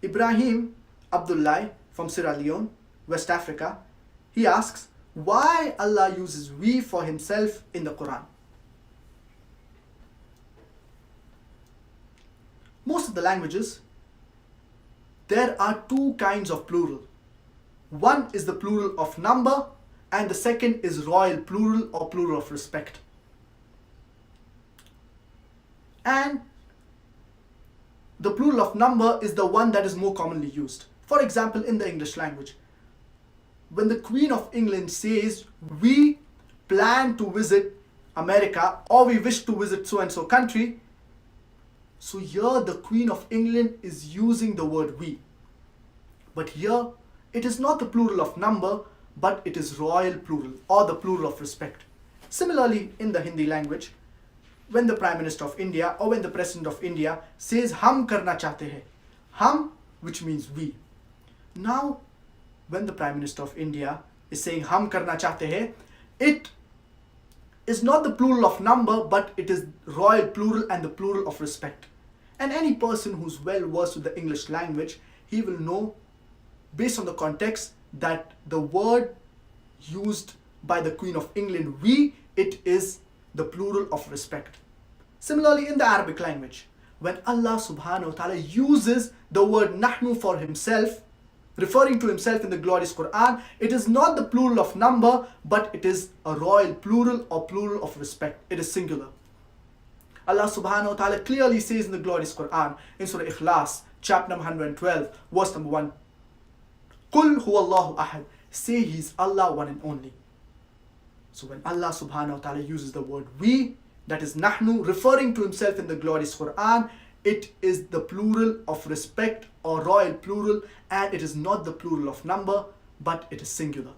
Ibrahim Abdullah from Sierra Leone, West Africa, he asks, why Allah uses we for himself in the Qur'an? Most of the languages, there are two kinds of plural. One is the plural of number, and the second is royal plural or plural of respect. And the plural of number is the one that is more commonly used. For example, in the English language, when the Queen of England says, we plan to visit America, or we wish to visit so and so country, so here the Queen of England is using the word we. But here, it is not the plural of number, but it is royal plural or the plural of respect. Similarly, in the Hindi language, when the Prime Minister of India or when the President of India says, hum karna chahte hai, hum, which means we. Now, when the Prime Minister of India is saying, hum karna chahte hai, it is not the plural of number, but it is royal plural and the plural of respect. And any person who's well versed with the English language, he will know, based on the context, that the word used by the Queen of England, we, it is the plural of respect. Similarly, in the Arabic language, when Allah subhanahu wa ta'ala uses the word nahnu for himself, referring to himself in the glorious Qur'an, it is not the plural of number, but it is a royal plural or plural of respect. It is singular. Allah subhanahu wa ta'ala clearly says in the glorious Qur'an, in Surah Ikhlas, chapter number 112, verse number 1, Qul huwallahu ahad, say he is Allah, one and only. So when Allah subhanahu wa ta'ala uses the word we, that is nahnu, referring to himself in the glorious Qur'an, it is the plural of respect or royal plural, and it is not the plural of number, but it is singular.